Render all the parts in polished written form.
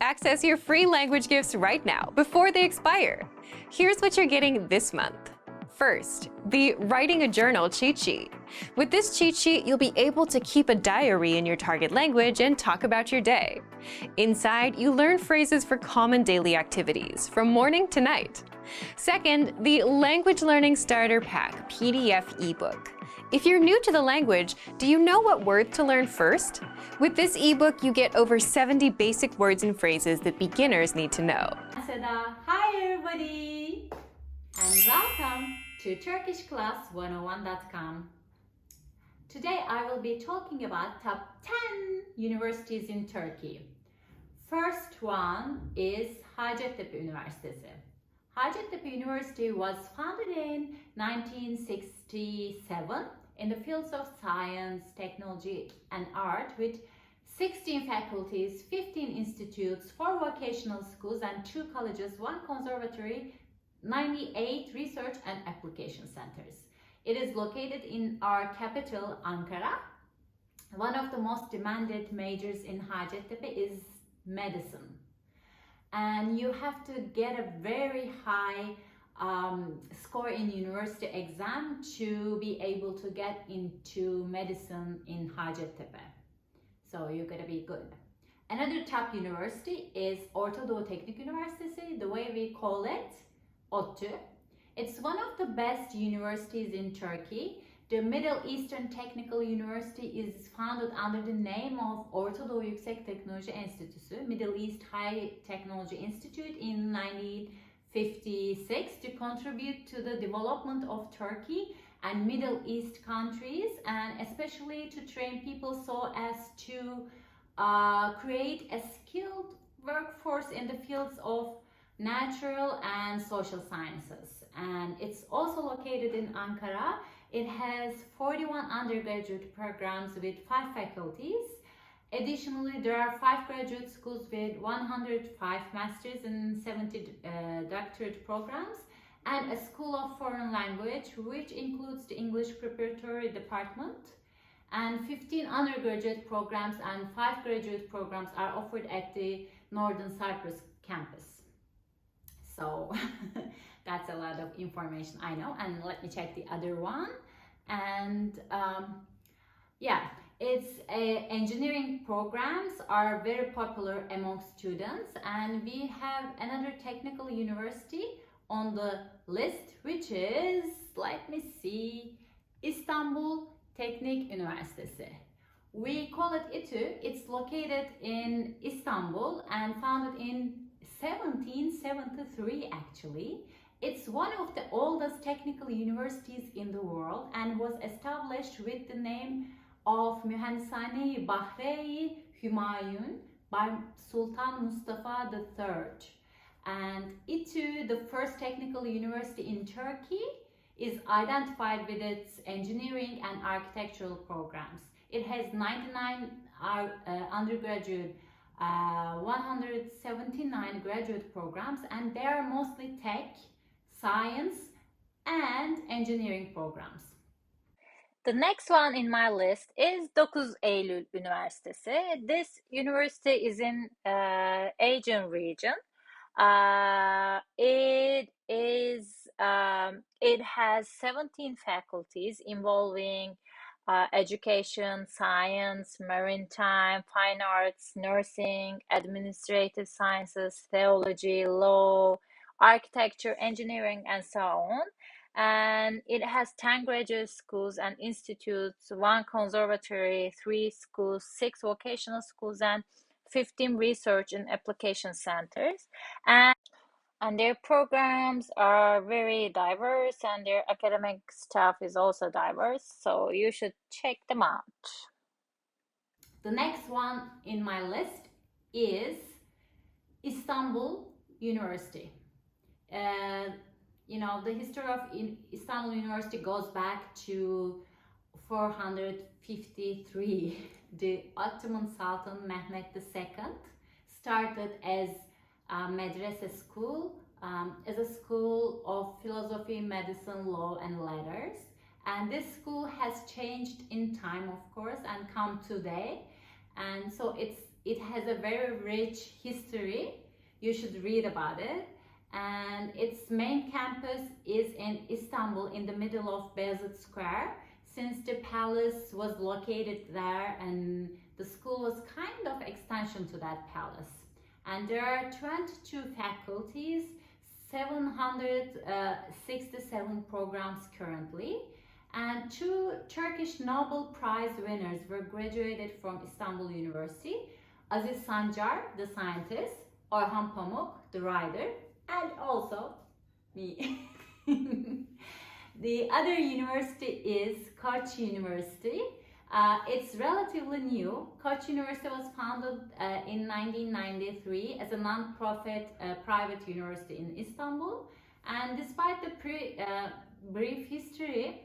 Access your free language gifts right now before they expire. Here's what you're getting this month. First, the Writing a Journal cheat sheet. With this cheat sheet, you'll be able to keep a diary in your target language and talk about your day. Inside, you learn phrases for common daily activities, from morning to night. Second, the Language Learning Starter Pack PDF ebook. If you're new to the language, do you know what word to learn first? With this ebook, you get over 70 basic words and phrases that beginners need to know. Seda, hi everybody! And welcome to TurkishClass101.com. Today I will be talking about top 10 universities in Turkey. First one is Hacettepe Üniversitesi. Hacettepe University was founded in 1967 in the fields of science, technology and art with 16 faculties, 15 institutes, 4 vocational schools and 2 colleges, 1 conservatory, 98 research and application centers. It is located in our capital, Ankara. One of the most demanded majors in Hacettepe is medicine. And you have to get a very high score in university exam to be able to get into medicine in Hacettepe. So you gotta be good. Another top university is Orta Doğu Teknik Üniversitesi, the way we call it, ODTÜ. It's one of the best universities in Turkey. The Middle Eastern Technical University is founded under the name of Orta Doğu Yüksek Teknoloji Enstitüsü, Middle East High Technology Institute in 1956 to contribute to the development of Turkey and Middle East countries, and especially to train people so as to create a skilled workforce in the fields of natural and social sciences. And it's also located in Ankara. It has 41 undergraduate programs with 5 faculties. Additionally, there are 5 graduate schools with 105 masters and 70 doctorate programs, and a school of foreign language, which includes the English preparatory department. And 15 undergraduate programs and 5 graduate programs are offered at the Northern Cyprus campus. So that's a lot of information, I know. And let me check the other one. And its engineering programs are very popular among students. And we have another technical university on the list, which is, let me see, Istanbul Teknik Üniversitesi. We call it İTÜ. It's located in Istanbul and founded in 1773 actually. It's one of the oldest technical universities in the world and was established with the name of Mühendishane-i Bahre-i Hümayun by Sultan Mustafa III. And İTÜ, the first technical university in Turkey, is identified with its engineering and architectural programs. It has 99 undergraduate, 179 graduate programs, and they are mostly tech, science, and engineering programs. The next one in my list is 9 Eylül Üniversitesi. This university is in Aegean region. It has 17 faculties involving education, science, maritime, fine arts, nursing, administrative sciences, theology, law, architecture, engineering, and so on. And it has 10 graduate schools and institutes, 1 conservatory, 3 schools, 6 vocational schools, and 15 research and application centers. And their programs are very diverse, and their academic staff is also diverse, so you should check them out. The next one in my list is Istanbul University. The history of Istanbul University goes back to 453. The Ottoman Sultan Mehmet II started as a medrese school, as a school of philosophy, medicine, law, and letters. And this school has changed in time, of course, and come today. And so it's it has a very rich history. You should read about it. And its main campus is in Istanbul, in the middle of Beyazıt Square, since the palace was located there, and the school was kind of extension to that palace. And there are 22 faculties, 767 programs currently, and 2 Turkish Nobel Prize winners were graduated from Istanbul University: Aziz Sancar, the scientist, Orhan Pamuk, the writer, and also me. The other university is Koç University. It's relatively new. Koç University was founded in 1993 as a non-profit private university in Istanbul, and despite the brief history,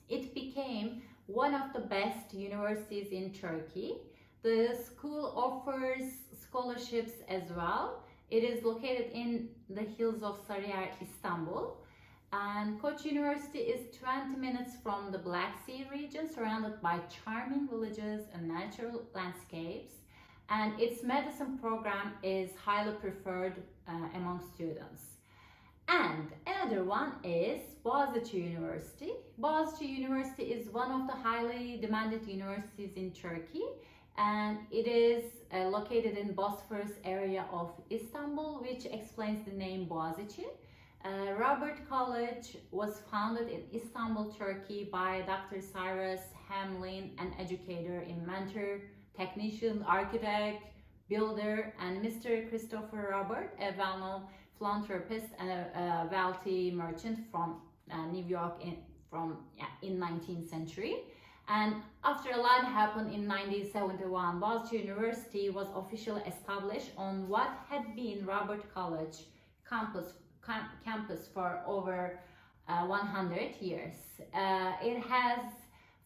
it became one of the best universities in Turkey. The school offers scholarships as well. It is located in the hills of Sarıyer, Istanbul. And Koç University is 20 minutes from the Black Sea region, surrounded by charming villages and natural landscapes. And its medicine program is highly preferred among students. And another one is Boğaziçi University. Boğaziçi University is one of the highly demanded universities in Turkey, and it is located in Bosphorus area of Istanbul, which explains the name Boğaziçi. Robert College was founded in Istanbul, Turkey by Dr. Cyrus Hamlin, an educator, inventor, technician, architect, builder, and Mr. Christopher Robert, a well-known philanthropist and a wealthy merchant from New York in 19th century. And after a lot happened in 1971, Boğaziçi University was officially established on what had been Robert College campus for over 100 years. It has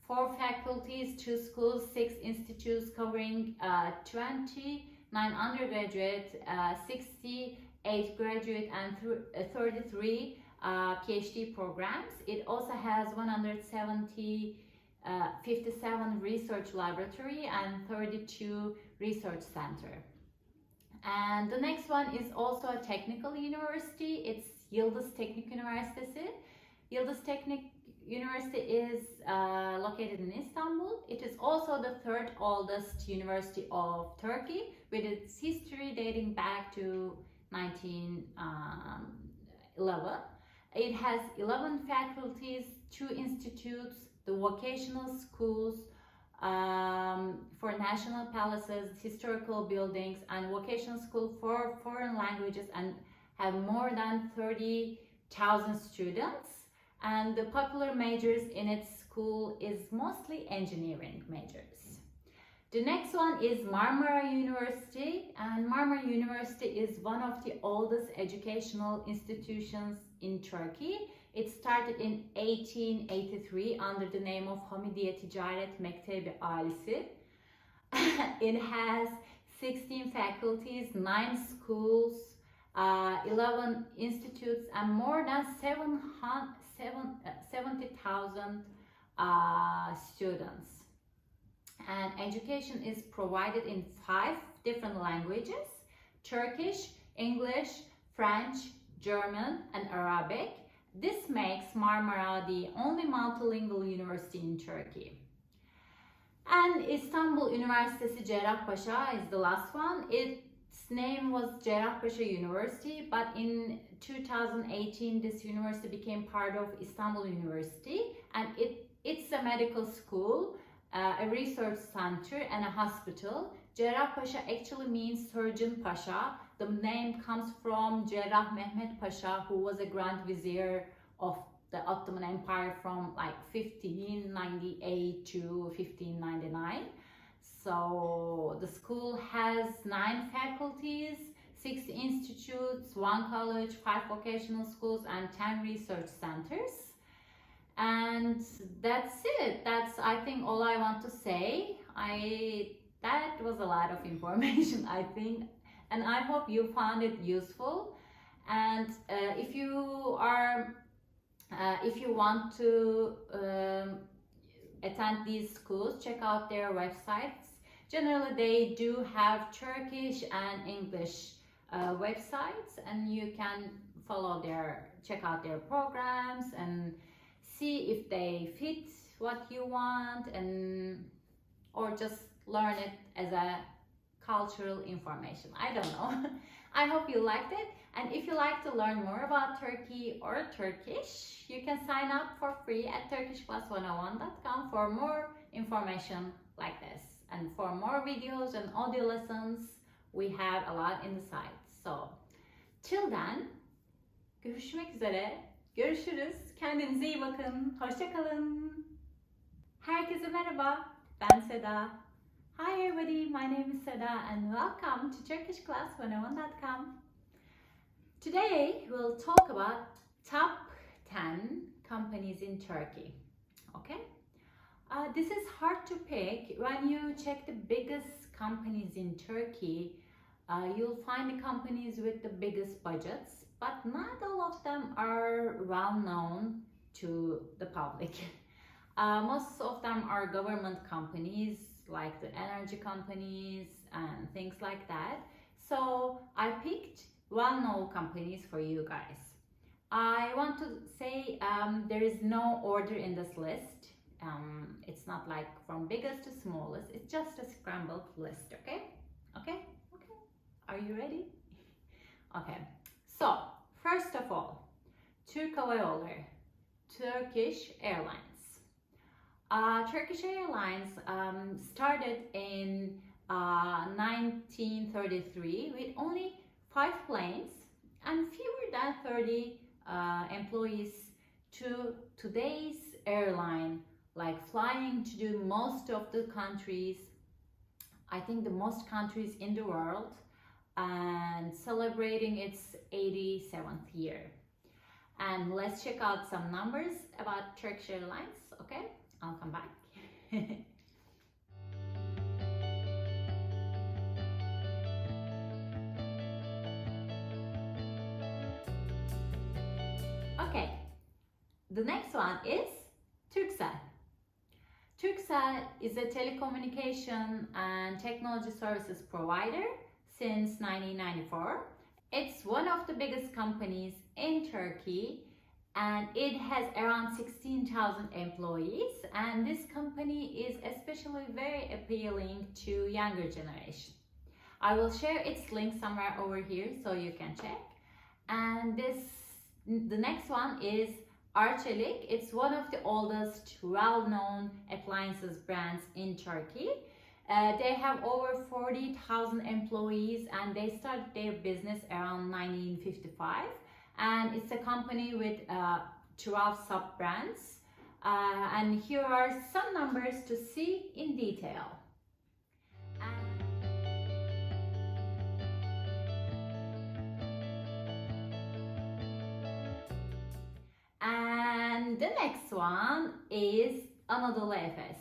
4 faculties, 2 schools, 6 institutes covering 29 undergraduate, 68 graduate, and 33 PhD programs. It also has 57 research laboratory and 32 research center. And the next one is also a technical university. It's Yıldız Teknik Üniversitesi. Yıldız Teknik University is located in Istanbul. It is also the 3rd oldest university of Turkey, with its history dating back to 1911. It has 11 faculties, 2 institutes, the vocational schools for national palaces, historical buildings, and vocational school for foreign languages, and have more than 30,000 students. And the popular majors in its school is mostly engineering majors. The next one is Marmara University, and Marmara University is one of the oldest educational institutions in Turkey. It started in 1883 under the name of Hamidiye Ticaret Mektebi Alisi. It has 16 faculties, 9 schools, 11 institutes, and more than 70,000 students. And education is provided in 5 different languages: Turkish, English, French, German, and Arabic. This makes Marmara the only multilingual university in Turkey. And Istanbul Üniversitesi Cerrahpaşa is the last one. Its name was Cerrahpaşa University, but in 2018 this university became part of Istanbul University, and it's a medical school, a research center, and a hospital. Cerrahpaşa actually means Surgeon Pasha. The name comes from Cerrah Mehmet Pasha, who was a Grand Vizier of the Ottoman Empire from like 1598 to 1599. So the school has 9 faculties, 6 institutes, 1 college, 5 vocational schools, and 10 research centers. And that's it. That's, I think, all I want to say. That was a lot of information, I think, and I hope you found it useful. And if you want to attend these schools, check out their websites, Generally, they do have Turkish and English websites, and you can check out their programs and see if they fit what you want, and or just learn it as a cultural information. I don't know. I hope you liked it. And if you like to learn more about Turkey or Turkish, you can sign up for free at turkishclass101.com for more information like this. And for more videos and audio lessons, we have a lot in the site. So, till then, görüşmek üzere. Görüşürüz. Kendinize iyi bakın. Hoşça kalın. Herkese merhaba. Ben Seda. Hi everybody, my name is Seda and welcome to turkishclass101.com. Today we'll talk about top 10 companies in Turkey. Okay? This is hard to pick. When you check the biggest companies in Turkey, you'll find the companies with the biggest budgets, but not all of them are well known to the public. Most of them are government companies, like the energy companies and things like that. So I picked well-known companies for you guys. I want to say there is no order in this list. It's not like from biggest to smallest. It's just a scrambled list, okay? Okay? Are you ready? Okay. So, first of all, Türk Hava Yolları, Turkish Airlines. Turkish Airlines started in 1933 with only 5 planes and fewer than 30 employees to today's airline, like flying to do most of the countries, I think the most countries in the world, and celebrating its 87th year. And let's check out some numbers about Turkish Airlines, okay? I'll come back. Okay, the next one is Turkcell. Turkcell is a telecommunication and technology services provider since 1994. It's one of the biggest companies in Turkey, and it has around 16,000 employees, and this company is especially very appealing to younger generation. I will share its link somewhere over here so you can check. And the next one is Arçelik. It's one of the oldest well-known appliances brands in Turkey. They have over 40,000 employees, and they started their business around 1955. And it's a company with 12 sub-brands. And here are some numbers to see in detail. And the next one is Anadolu Efes.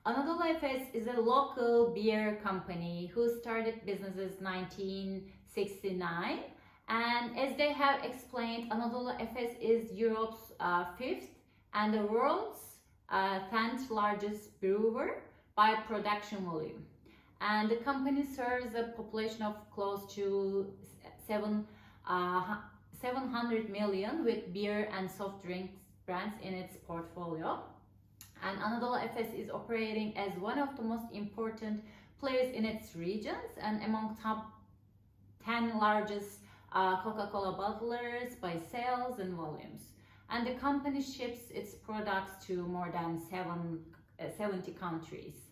Anadolu Efes is a local beer company who started businesses 1969. And as they have explained, Anadolu Efes is Europe's 5th and the world's 10th largest brewer by production volume. And the company serves a population of close to 700 million with beer and soft drinks brands in its portfolio. And Anadolu Efes is operating as one of the most important players in its regions and among top 10 largest Coca-Cola bottlers by sales and volumes. And the company ships its products to more than 70 countries.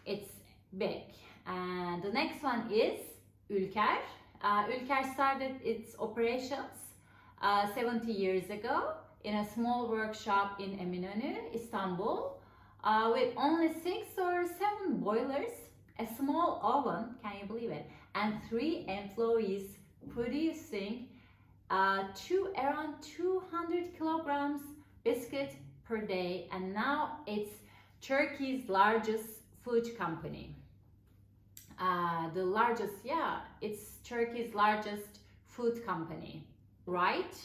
It's big. And the next one is Ülker. Ülker started its operations 70 years ago in a small workshop in Eminönü, Istanbul, with only 6 or 7 boilers, a small oven, can you believe it, and 3 employees producing around 200 kilograms biscuit per day, and now it's Turkey's largest food company. It's Turkey's largest food company, right?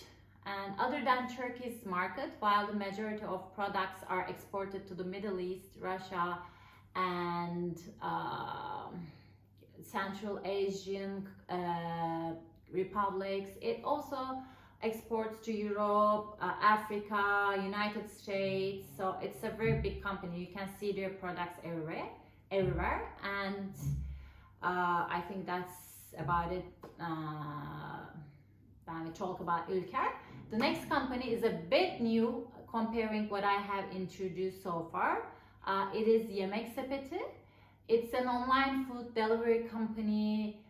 And other than Turkey's market, while the majority of products are exported to the Middle East, Russia, and Central Asian republics. It also exports to Europe, Africa, United States. So it's a very big company. You can see their products everywhere. And I think that's about it when we talk about Ülker. The next company is a bit new comparing what I have introduced so far. It is Yemek Sepeti. It's an online food delivery company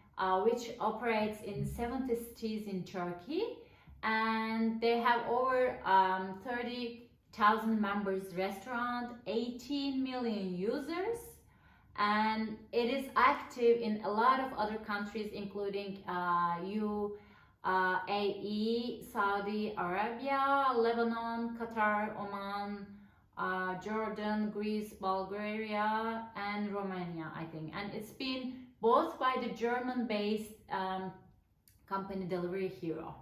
which operates in 70 cities in Turkey, and they have over 30,000 members restaurant, 18 million users, and it is active in a lot of other countries including UAE, Saudi Arabia, Lebanon, Qatar, Oman, Jordan, Greece, Bulgaria, and Romania, I think. And it's been bought by the German-based company Delivery Hero.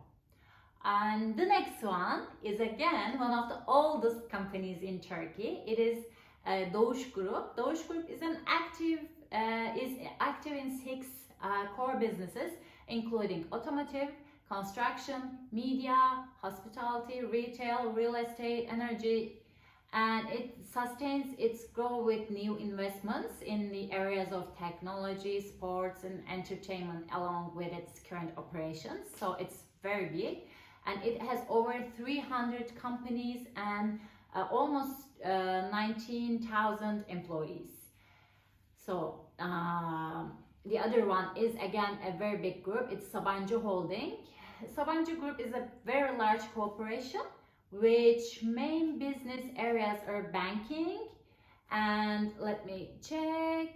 And the next one is again one of the oldest companies in Turkey. It is Doğuş Group. Doğuş Group is active in 6 core businesses, including automotive, construction, media, hospitality, retail, real estate, energy, and it sustains its growth with new investments in the areas of technology, sports, and entertainment along with its current operations. So it's very big, and it has over 300 companies and almost 19,000 employees. So the other one is again a very big group. It's Sabancı Holding. Sabancı Group is a very large corporation which main business areas are banking, and let me check,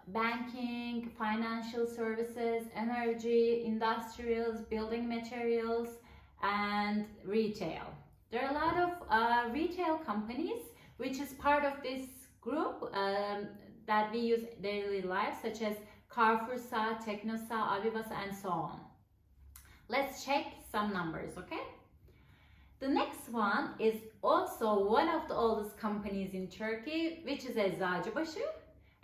banking, financial services, energy, industrials, building materials, and retail. There are a lot of retail companies which is part of this group that we use daily life, such as Carrefour'sa, Teknosa, Aviva'sa, and so on. Let's check some numbers, okay? The next one is also one of the oldest companies in Turkey, which is Eczacıbaşı.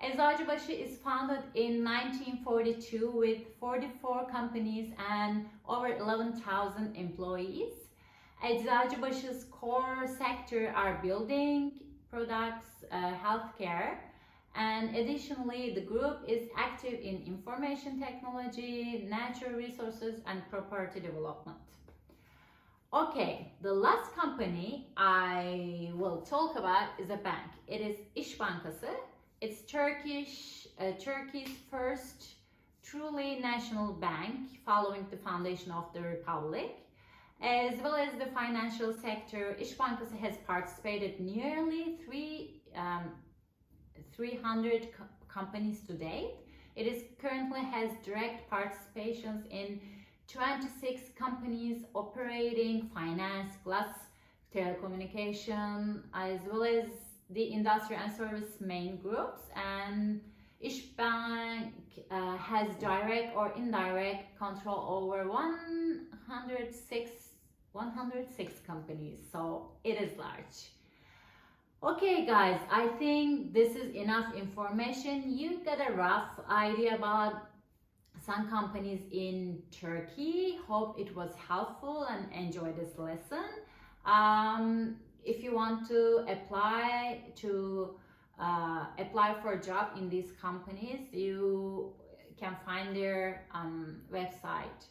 Eczacıbaşı is founded in 1942 with 44 companies and over 11,000 employees. Eczacıbaşı's core sector are building products, healthcare, and additionally the group is active in information technology, natural resources, and property development. Okay, the last company I will talk about is a bank. It is İş Bankası. It's Turkey's first truly national bank following the foundation of the republic. As well as the financial sector, İş Bankası has participated nearly 300 companies to date. It is currently has direct participations in 26 companies operating finance, glass, telecommunication, as well as the industry and service main groups. And İş Bank has direct or indirect control over 106 companies, so it is large. Okay guys, I think this is enough information. You got a rough idea about some companies in Turkey. Hope it was helpful and enjoy this lesson. If you want to apply for a job in these companies, you can find their website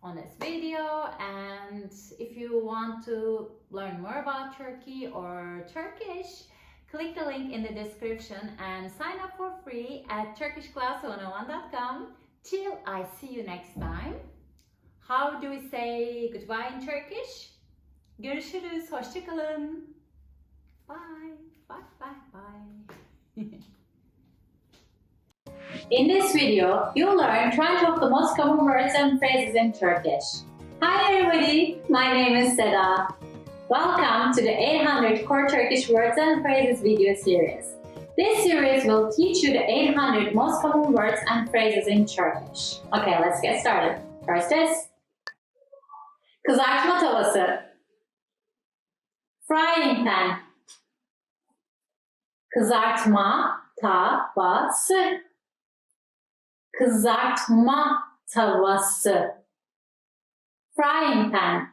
on this video. And if you want to learn more about Turkey or Turkish, click the link in the description and sign up for free at turkishclass101.com. Till I see you next time. How do we say goodbye in Turkish? Görüşürüz, hoşça kalın. Bye, bye, bye, bye. In this video, you'll learn 20 of the most common words and phrases in Turkish. Hi everybody, my name is Seda. Welcome to the 800 Core Turkish Words and Phrases video series. This series will teach you the 800 most common words and phrases in Turkish. Okay, let's get started. First is kızartma tavası, frying pan, Kızartma tavası. Kızartma tavası. Frying pan.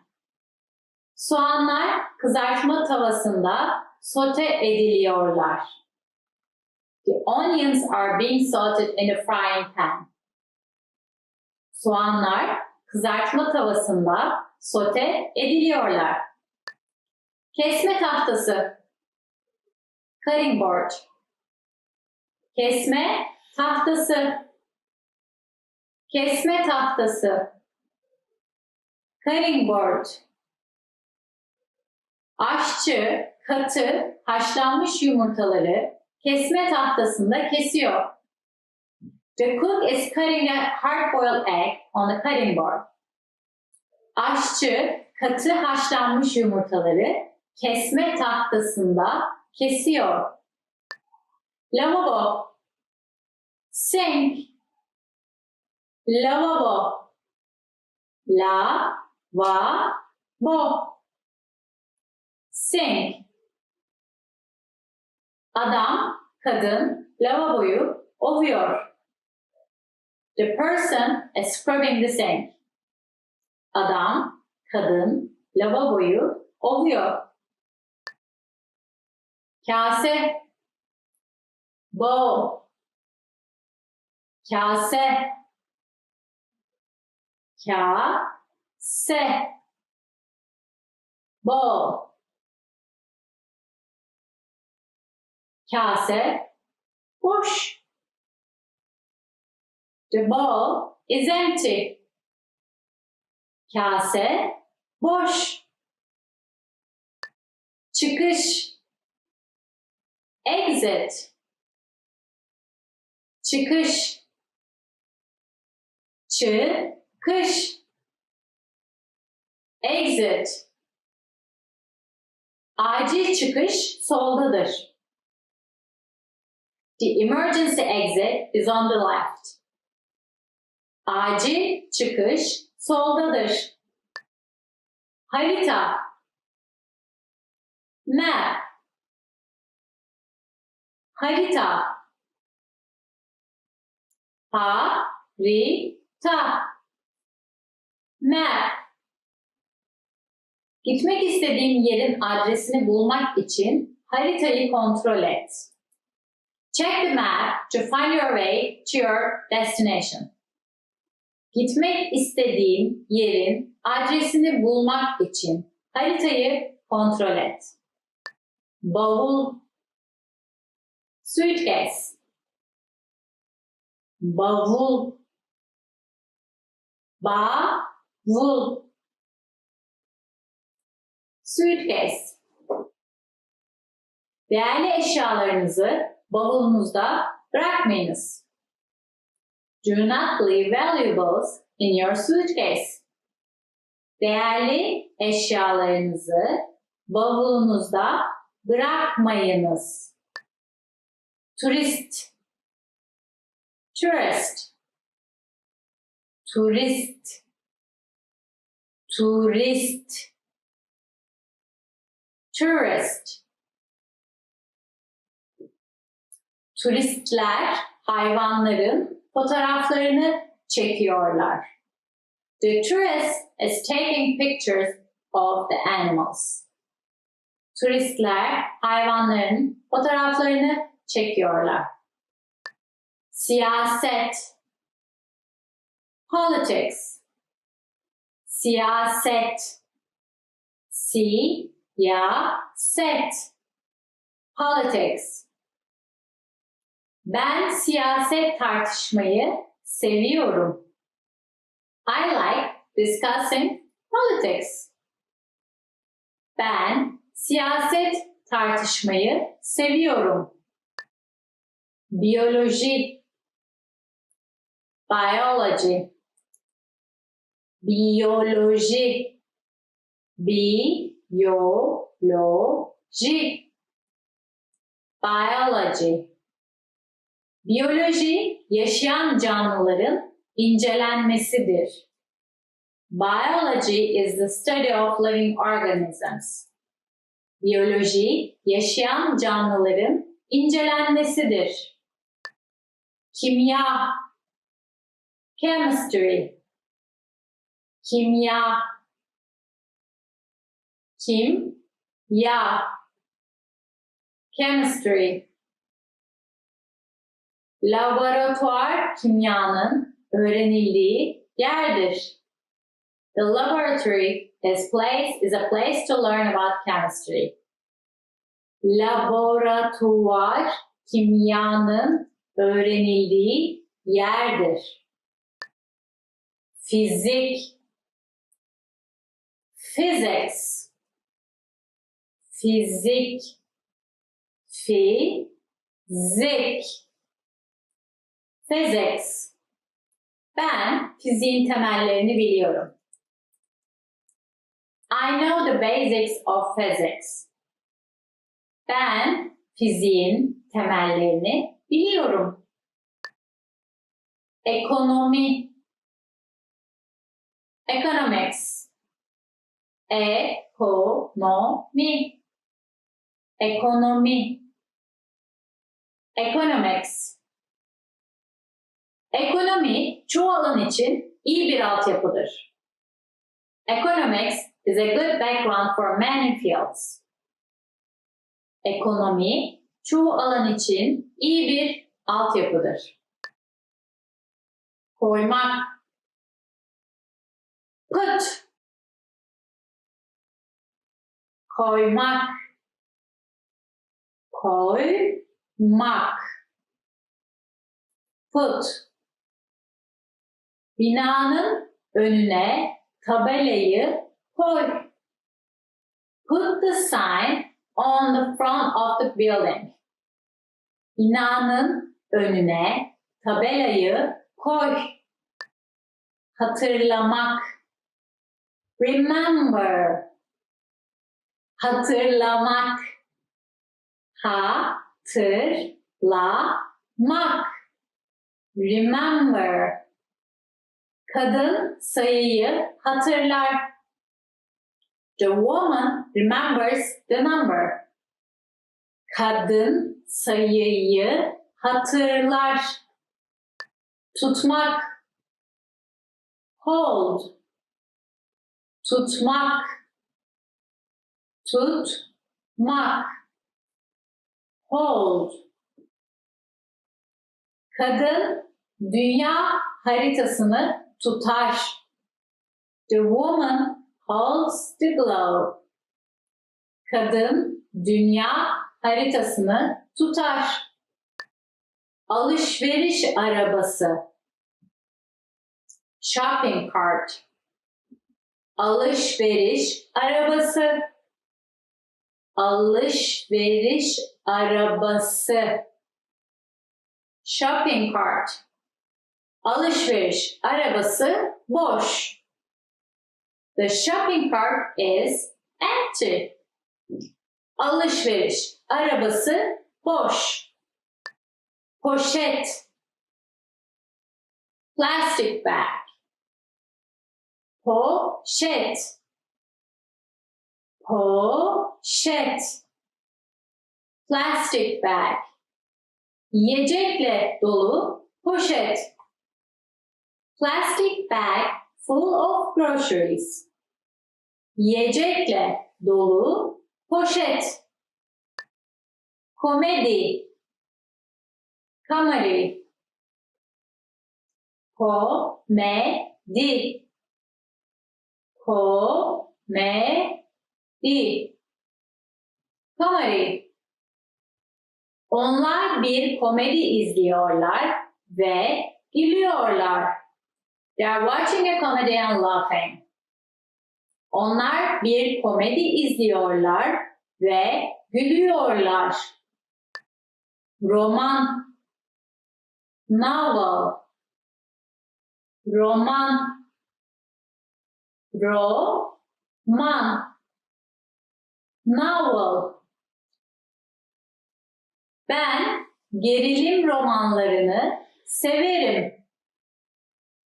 Soğanlar kızartma tavasında sote ediliyorlar. The onions are being sauteed in a frying pan. Soğanlar kızartma tavasında sote ediliyorlar. Kesme tahtası. Cutting board. Kesme tahtası. Kesme tahtası. Cutting board. Aşçı katı haşlanmış yumurtaları kesme tahtasında kesiyor. The cook is cutting a hard-boiled egg on the cutting board. Aşçı katı haşlanmış yumurtaları kesme tahtasında kesiyor. Lavabo. Sink. Lavabo. La-va-bo. Sink. Adam, kadın lavaboyu ovuyor. The person is scrubbing the sink. Adam, kadın lavaboyu ovuyor. Kase. Bowl. Kase. Kase. Bowl. Kase boş. The bowl is empty. Kase boş. Çıkış. Exit. Çıkış. Çıkış. Exit. Acil çıkış soldadır. The emergency exit is on the left. Acil çıkış soldadır. Harita. Map. Harita. Harita. Map. Gitmek istediğin yerin adresini bulmak için haritayı kontrol et. Check the map to find your way to your destination. Gitmek istediğin yerin adresini bulmak için haritayı kontrol et. Bavul. Suitcase. Bavul. Bavul. Suitcase. Değerli eşyalarınızı bavulunuzda bırakmayınız. Do not leave valuables in your suitcase. Değerli eşyalarınızı bavulunuzda bırakmayınız. Turist. Tourist. Turist. Turist. Tourist. Turistler hayvanların fotoğraflarını çekiyorlar. The tourist is taking pictures of the animals. Turistler hayvanların fotoğraflarını çekiyorlar. Siyaset. Politics. Siyaset. Siyaset. Politics. Ben siyaset tartışmayı seviyorum. I like discussing politics. Ben siyaset tartışmayı seviyorum. Biyoloji. Biology. Biyoloji. Biyoloji. Biology. Biyoloji, yaşayan canlıların incelenmesidir. Biology is the study of living organisms. Biyoloji, yaşayan canlıların incelenmesidir. Kimya, chemistry. Kimya, kimya, chemistry. Laboratuvar kimyanın öğrenildiği yerdir. The laboratory is a place to learn about chemistry. Laboratuvar kimyanın öğrenildiği yerdir. Fizik, physics, fizik, fizik, physics. Ben fiziğin temellerini biliyorum. I know the basics of physics. Ben fiziğin temellerini biliyorum. Ekonomi, economics, ekonomi, ekonomi, economics. Ekonomi çoğu alan için iyi bir altyapıdır. Economics is a good background for many fields. Ekonomi çoğu alan için iyi bir altyapıdır. Koymak, put, koymak, koymak, put. Binanın önüne tabelayı koy. Put the sign on the front of the building. Binanın önüne tabelayı koy. Hatırlamak. Remember. Hatırlamak. Hatırlamak. Remember. Kadın sayıyı hatırlar. The woman remembers the number. Kadın sayıyı hatırlar. Tutmak. Hold. Tutmak. Tutmak. Hold. Kadın dünya haritasını tutar. The woman holds the globe. Kadın dünya haritasını tutar. Alışveriş arabası. Shopping cart. Alışveriş arabası. Alışveriş arabası. Shopping cart. Alışveriş arabası boş. The shopping cart is empty. Alışveriş arabası boş. Poşet. Plastic bag. Poşet. Poşet. Plastic bag. Yiyecekle dolu poşet. Plastic bag full of groceries. Yiyecekle dolu poşet. Komedi. Comedy. Komedi. Komedi. Comedy. Onlar bir komedi izliyorlar ve gülüyorlar. They are watching a comedy and laughing. Onlar bir komedi izliyorlar ve gülüyorlar. Roman. Novel. Roman. Roman. Novel. Ben gerilim romanlarını severim.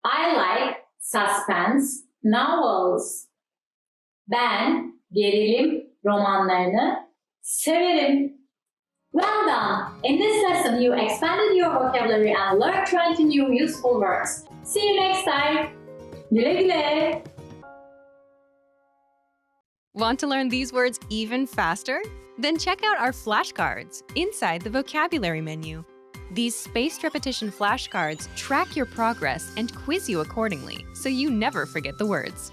I like suspense novels. Ben gerilim romanlarını severim. Well done! In this lesson, you expanded your vocabulary and learned 20 new useful words. See you next time! Güle güle! Want to learn these words even faster? Then check out our flashcards inside the vocabulary menu. These spaced repetition flashcards track your progress and quiz you accordingly, so you never forget the words.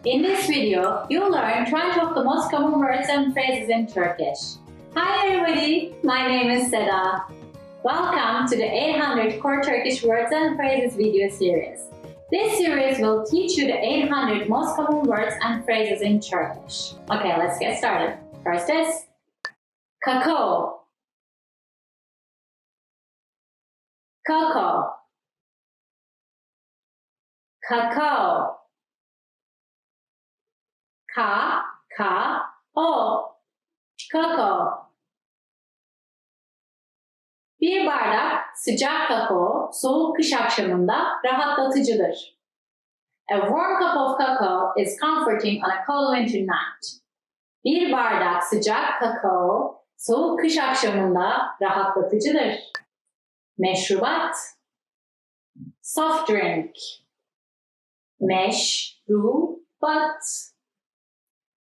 In this video, you'll learn 20 of the most common words and phrases in Turkish. Hi everybody, my name is Seda. Welcome to the 800 Core Turkish Words and Phrases video series. This series will teach you the 800 most common words and phrases in Turkish. Okay, let's get started. First is kakao. Kakao. Kakao. Ka-ka-o. Kakao. Bir bardak sıcak kakao soğuk kış akşamında rahatlatıcıdır. A warm cup of cocoa is comforting on a cold winter night. Bir bardak sıcak kakao soğuk kış akşamında rahatlatıcıdır. Meşrubat. Soft drink. Meşrubat.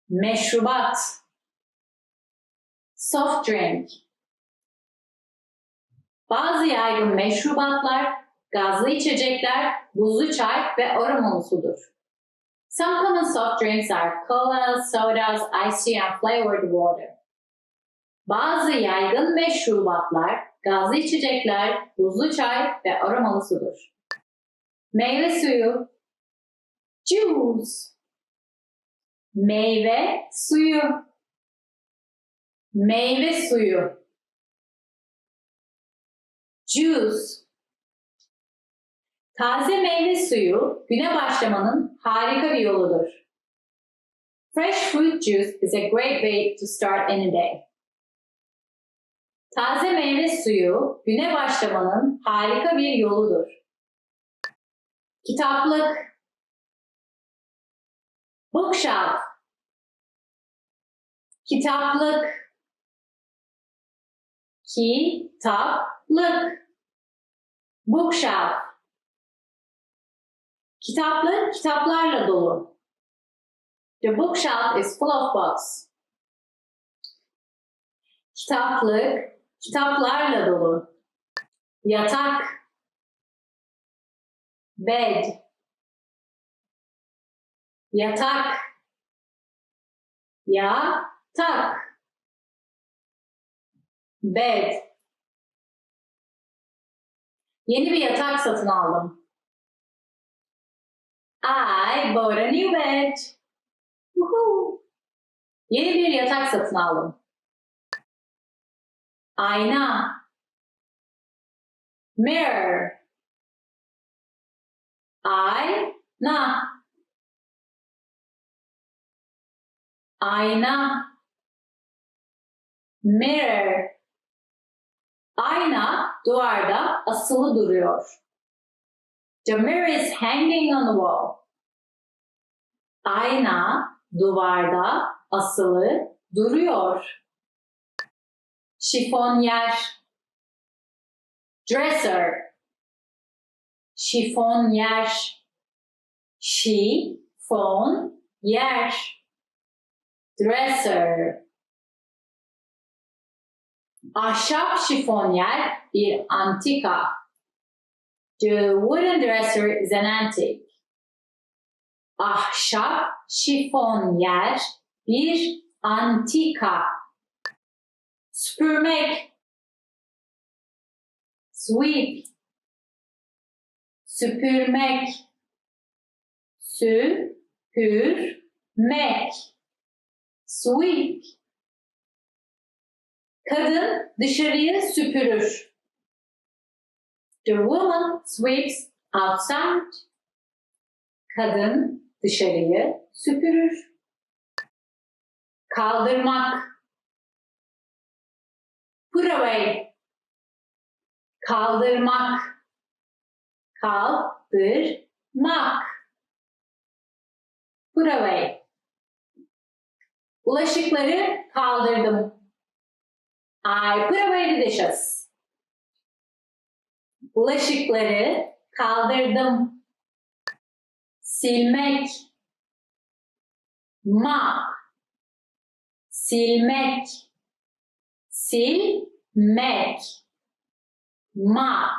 Meşrubat. Soft drink. Bazı yaygın meşrubatlar, gazlı içecekler, buzlu çay ve aromalı sudur. Some common soft drinks are cola, sodas, iced tea and flavored water. Bazı yaygın meşrubatlar, gazlı içecekler, buzlu çay ve aromalı sudur. Meyve suyu. Juice. Meyve suyu. Meyve suyu. Juice. Taze meyve suyu güne başlamanın harika bir yoludur. Fresh fruit juice is a great way to start any day. Taze meyve suyu güne başlamanın harika bir yoludur. Kitaplık. Bookshelf. Kitaplık. Kitaplık. Bookshelf. Kitaplık kitaplarla dolu. The bookshelf is full of books. Kitaplık kitaplarla dolu. Yatak. Bed. Yatak. Yatak. Bed. Yeni bir yatak satın aldım. I bought a new bed. Woohoo! Yeni bir yatak satın aldım. Ayna. Mirror. Ayna. Ayna. Mirror. Ayna duvarda asılı duruyor. The mirror is hanging on the wall. Ayna duvarda asılı duruyor. Şifonyer. Dresser. Şifonyer. Şifonyer. Dresser. Ahşap şifonyer bir antika. The wooden dresser is an antique. Ahşap şifonyer bir antika. Süpürmek. Sweep. Süpürmek. Süpürmek. Sweep. Kadın dışarıyı süpürür. The woman sweeps outside. Kadın dışarıyı süpürür. Kaldırmak. Put away. Kaldırmak. Kaldırmak. Put away. Bulaşıkları kaldırdım. I put away the dishes. Bulaşıkları kaldırdım. Silmek. Mop. Silmek. Silmek. Mop.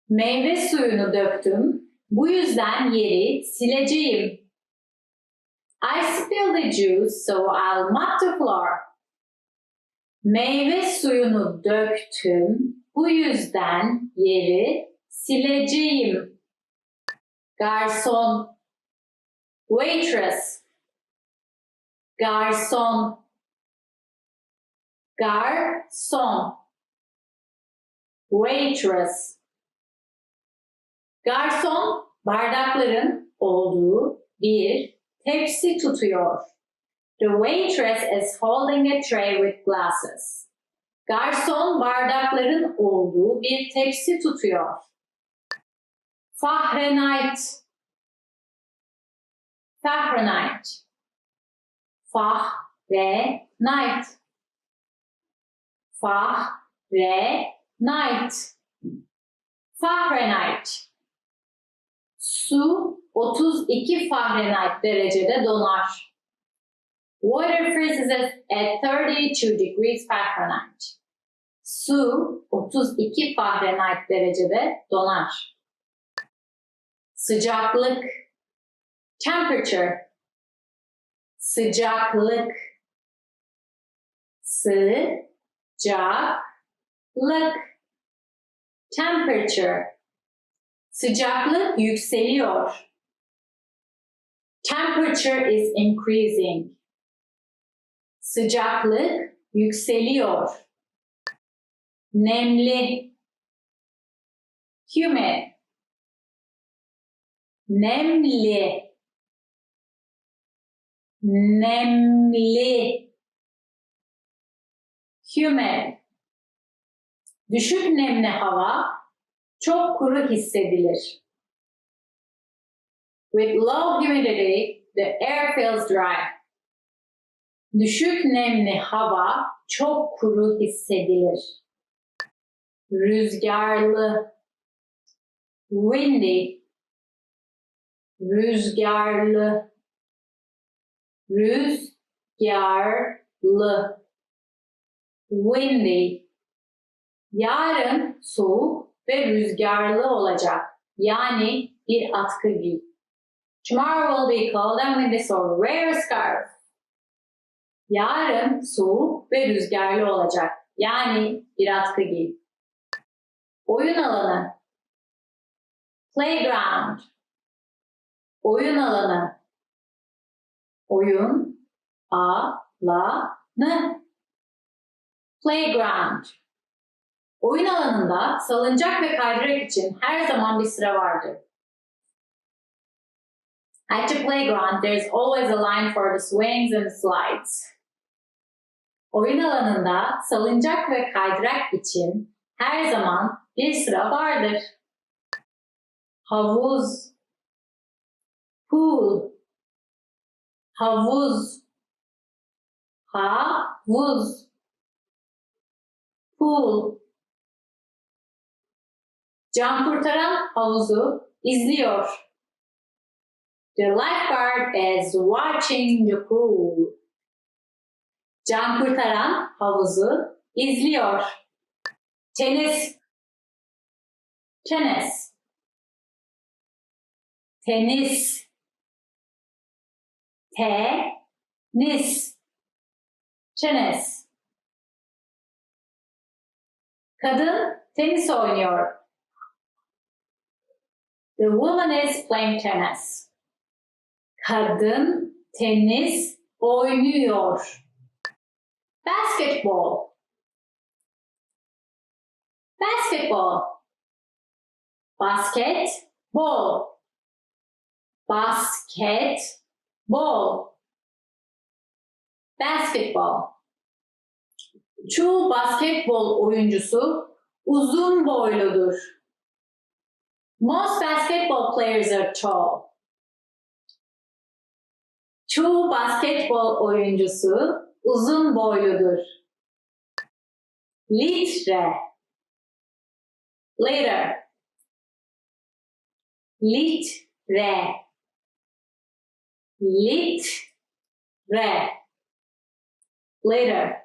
Meyve suyunu döktüm. Bu yüzden yeri sileceğim. I spilled the juice, so I'll mop the floor. Meyve suyunu döktüm. Bu yüzden yeri sileceğim. Garson. Waitress. Garson. Garson. Waitress. Garson bardakların olduğu bir tepsi tutuyor. The waitress is holding a tray with glasses. Garson bardakların olduğu bir tepsi tutuyor. Fahrenheit. Fahrenheit. Fahrenheit. Fahrenheit. Fahrenheit. Su 32 Fahrenheit derecede donar. Water freezes at 32 degrees Fahrenheit. Su 32 Fahrenheit derecede donar. Sıcaklık. Temperature. Sıcaklık. Sıcaklık. Temperature. Sıcaklık yükseliyor. Temperature is increasing. Sıcaklık yükseliyor. Nemli. Humid. Nemli. Nemli. Humid. Düşük nemli hava çok kuru hissedilir. With low humidity, the air feels dry. Düşük nemli hava çok kuru hissedilir. Rüzgarlı. Windy. Rüzgarlı. Rüzgarlı. Windy. Yarın soğuk ve rüzgarlı olacak. Yani bir atkı giy. Tomorrow will be cold and windy, so wear a scarf. Yarın soğuk ve rüzgarlı olacak. Yani bir atkı giy. Oyun alanı. Playground. Oyun alanı. Oyun alanı. Playground. Oyun alanında salıncak ve kaydırak için her zaman bir sıra vardır. At the playground, there is always a line for the swings and slides. Oyun alanında salıncak ve kaydırak için her zaman bir sıra vardır. Havuz. Pool. Havuz. Havuz. Pool. Can kurtaran havuzu izliyor. The lifeguard is watching the pool. Can kurtaran havuzu izliyor. Tenis. Tennis. Tenis. Tenis. Tennis. Kadın tenis oynuyor. The woman is playing tennis. Kadın tenis oynuyor. Basketball. Basketball. Basketball. Basketball. Basketball. Çoğu basketbol oyuncusu uzun boyludur. Most basketball players are tall. Çoğu basketbol oyuncusu uzun boyludur. litre, liter, litre, litre, liter.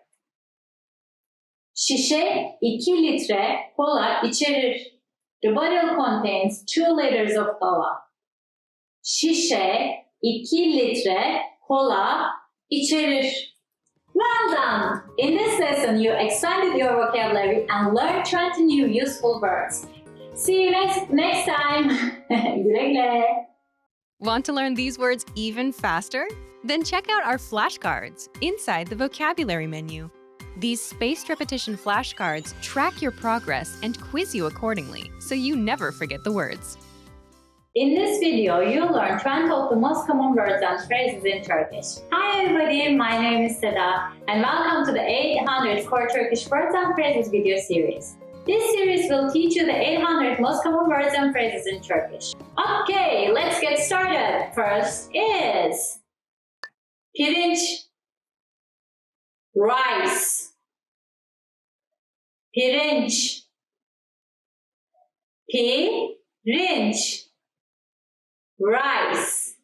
Şişe 2 litre kola içerir. The bottle contains 2 liters of cola. Şişe 2 litre kola içerir. Well done! In this lesson, you expanded your vocabulary and learned 20 new useful words. See you next time. Güle güle. Want to learn these words even faster? Then check out our flashcards inside the vocabulary menu. These spaced repetition flashcards track your progress and quiz you accordingly, so you never forget the words. In this video, you'll learn 20 of the most common words and phrases in Turkish. Hi everybody, my name is Seda, and welcome to the 800 Core Turkish Words and Phrases video series. This series will teach you the 800 most common words and phrases in Turkish. Okay, let's get started. First is pirinç, rice, pirinç, pirinç, rice.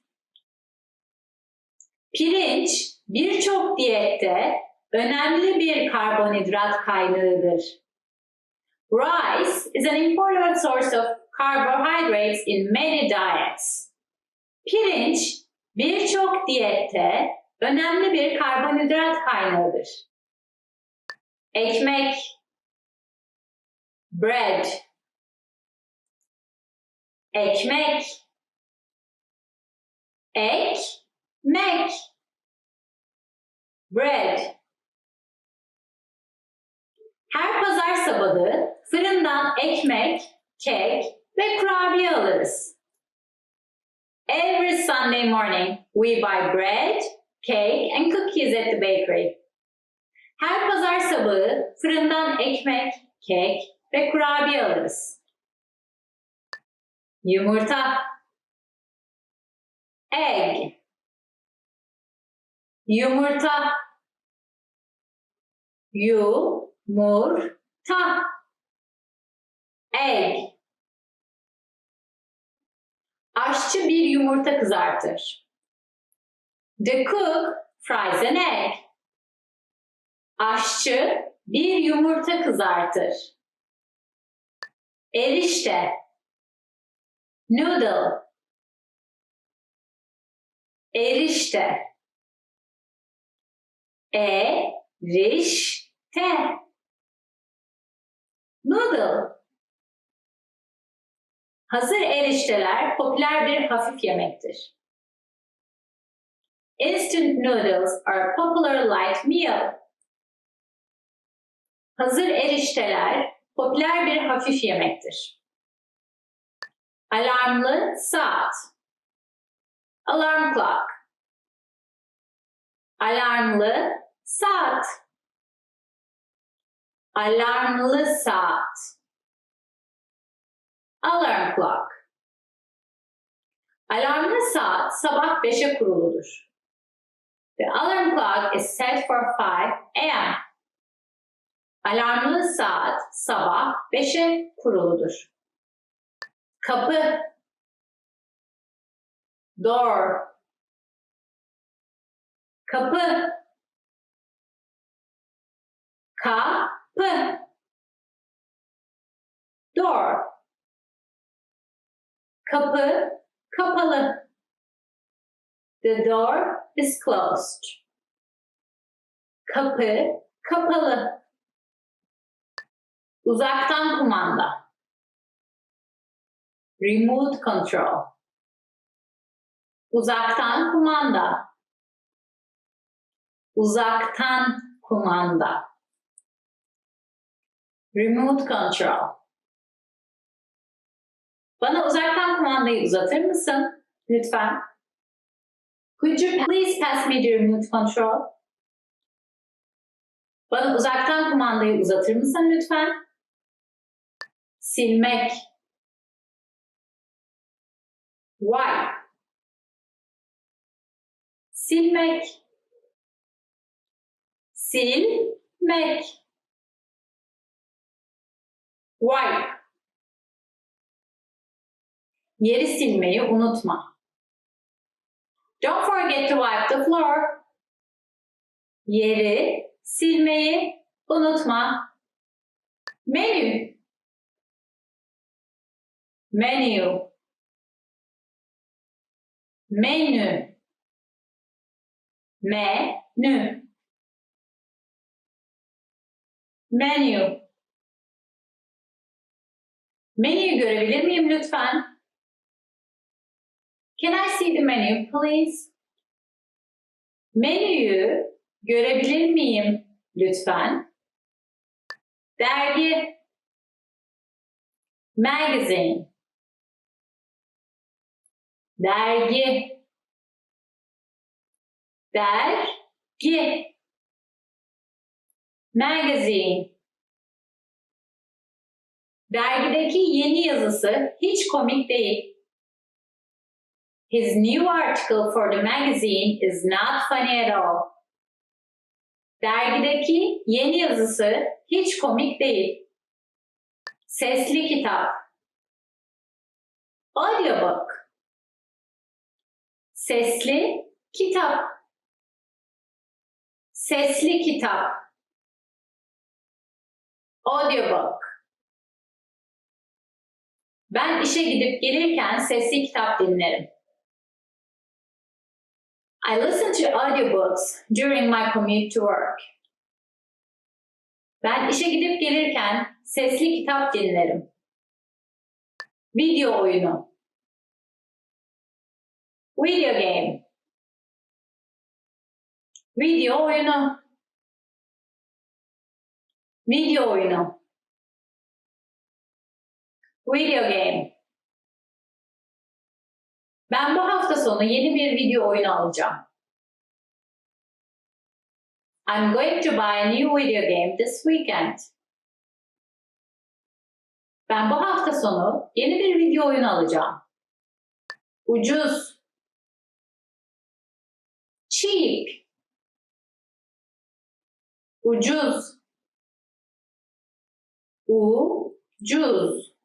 Pirinç birçok diyette önemli bir karbonhidrat kaynağıdır. Rice is an important source of carbohydrates in many diets. Pirinç birçok diyette önemli bir karbonhidrat kaynağıdır. Ekmek, bread, ekmek, ekmek, bread. Her pazar sabahı fırından ekmek, kek ve kurabiye alırız. Every Sunday morning we buy bread, cake and cookies at the bakery. Her pazar sabahı fırından ekmek, kek ve kurabiye alırız. Yumurta, egg, yumurta, yumurta, egg. Aşçı bir yumurta kızartır. The cook fries an egg. Aşçı bir yumurta kızartır. Erişte, noodle, erişte, erişte, noodle. Hazır erişteler popüler bir hafif yemektir. Instant noodles are a popular light meal. Hazır erişteler popüler bir hafif yemektir. Alarmlı saat, alarm clock, alarmlı saat, alarmlı saat, alarm clock. Alarmlı saat sabah 5'e kuruludur. The alarm clock is set for 5 a.m. Alarmlı saat sabah 5'e kuruludur. Kapı, door, kapı, kapı, door, kapı, kapalı. The door is closed. Kapı, kapalı. Uzaktan kumanda. Remote control. Uzaktan kumanda. Uzaktan kumanda. Remote control. Bana uzaktan kumandayı uzatır mısın? Lütfen. Could you please pass me the remote control? Bana uzaktan kumandayı uzatır mısın lütfen? Silmek. Wipe. Silmek. Silmek. Wipe. Yeri silmeyi unutma. Don't forget to wipe the floor. Yeri silmeyi unutma. Menu. Menu. Menü. Menü. Menu. Menüyü görebilir miyim lütfen? Can I see the menu, please? Menüyü görebilir miyim lütfen? Dergi. Magazine. Dergi. Dergi. Magazine. Dergideki yeni yazısı hiç komik değil. His new article for the magazine is not funny at all. Dergideki yeni yazısı hiç komik değil. Sesli kitap. Audiobook. Sesli kitap. Sesli kitap. Audiobook. Ben işe gidip gelirken sesli kitap dinlerim. I listen to audiobooks during my commute to work. Ben işe gidip gelirken sesli kitap dinlerim. Video oyunu. Video game. Video oyunu. Video oyunu. Video game. Ben bu hafta sonu yeni bir video oyunu alacağım. I'm going to buy a new video game this weekend. Ben bu hafta sonu yeni bir video oyunu alacağım. Ucuz. Cheap. Ucuz. Ucuz.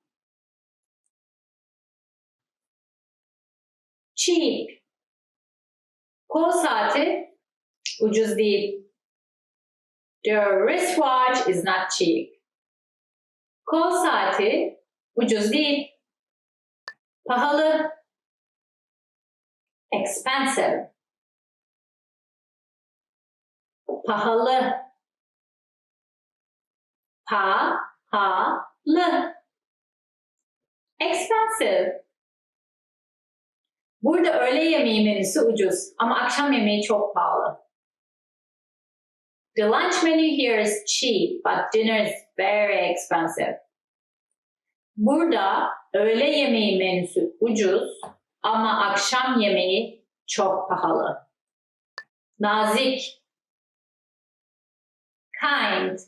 Cheap. Kol saati ucuz değil. The wristwatch is not cheap. Kol saati ucuz değil. Pahalı. Expensive. Pahalı. Pahalı. Expensive. Burada öğle yemeği menüsü ucuz ama akşam yemeği çok pahalı. The lunch menu here is cheap, but dinner is very expensive. Burada öğle yemeği menüsü ucuz ama akşam yemeği çok pahalı. Nazik. Kind.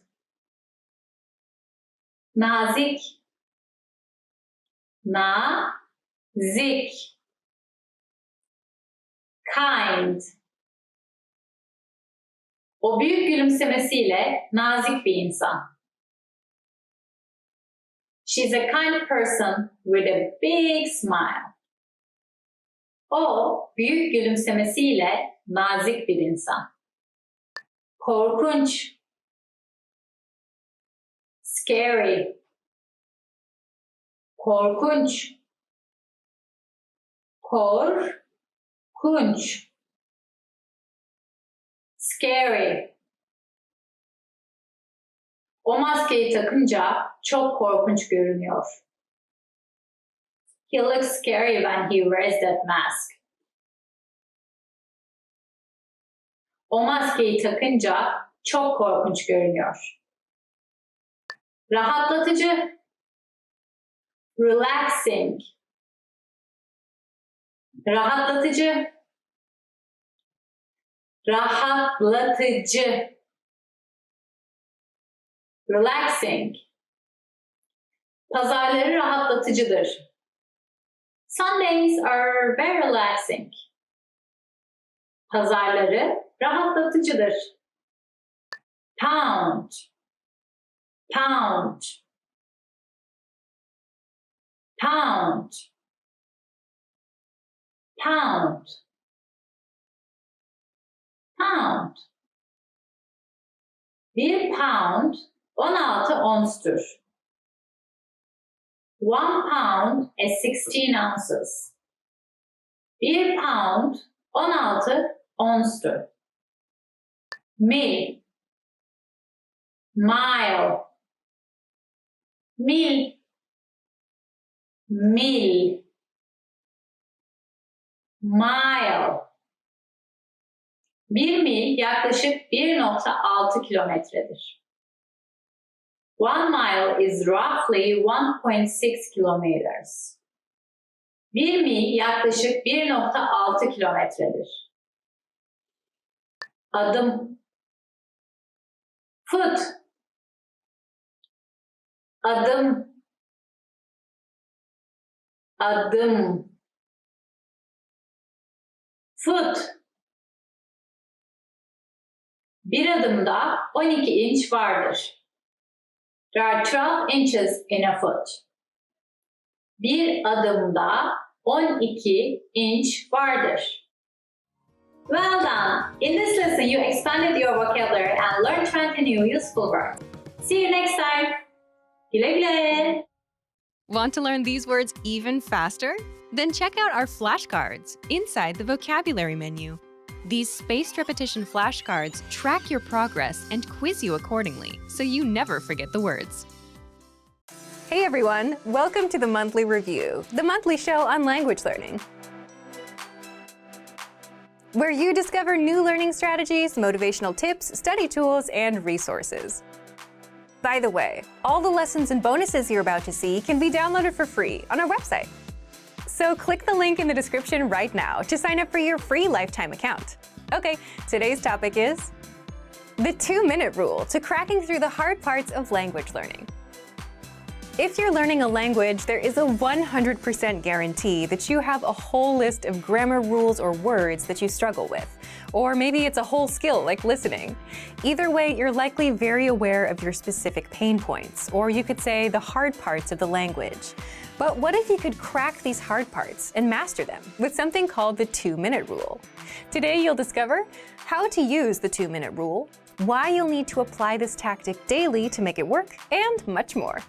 Nazik. Nazik. Kind. O büyük gülümsemesiyle nazik bir insan. She's a kind person with a big smile. O büyük gülümsemesiyle nazik bir insan. Korkunç. Scary. Korkunç. Korkunç. Scary. O maskeyi takınca çok korkunç görünüyor. He looks scary when he wears that mask. O maskeyi takınca çok korkunç görünüyor. Rahatlatıcı. Relaxing. Rahatlatıcı. Rahatlatıcı. Relaxing. Pazarları rahatlatıcıdır. Sundays are very relaxing. Pazarları rahatlatıcıdır. Pound. Pound. pound, pound, pound. 1 pound 16 onstur. 1 pound is 16 ounces. 1 pound 16 onstur. Mil, mile, mil, mil, mile. 1 mil yaklaşık 1.6 kilometredir. 1 mile is roughly 1.6 kilometers. 1 mil yaklaşık 1.6 kilometredir. Adım, foot, adım, adım, foot. Bir adımda 12 inç vardır. There are 12 inches in a foot. Bir adımda 12 inç vardır. Well done! In this lesson, you expanded your vocabulary and learned 20 new useful words. See you next time! Güle güle! Want to learn these words even faster? Then check out our flashcards inside the vocabulary menu. These spaced repetition flashcards track your progress and quiz you accordingly, so you never forget the words. Hey everyone, welcome to the Monthly Review, the monthly show on language learning, where you discover new learning strategies, motivational tips, study tools, and resources. By the way, all the lessons and bonuses you're about to see can be downloaded for free on our website. So click the link in the description right now to sign up for your free lifetime account. Okay, today's topic is the 2-minute rule to cracking through the hard parts of language learning. If you're learning a language, there is a 100% guarantee that you have a whole list of grammar rules or words that you struggle with. Or maybe it's a whole skill like listening. Either way, you're likely very aware of your specific pain points, or you could say the hard parts of the language. But what if you could crack these hard parts and master them with something called the 2-minute rule? Today you'll discover how to use the 2-minute rule, why you'll need to apply this tactic daily to make it work, and much more.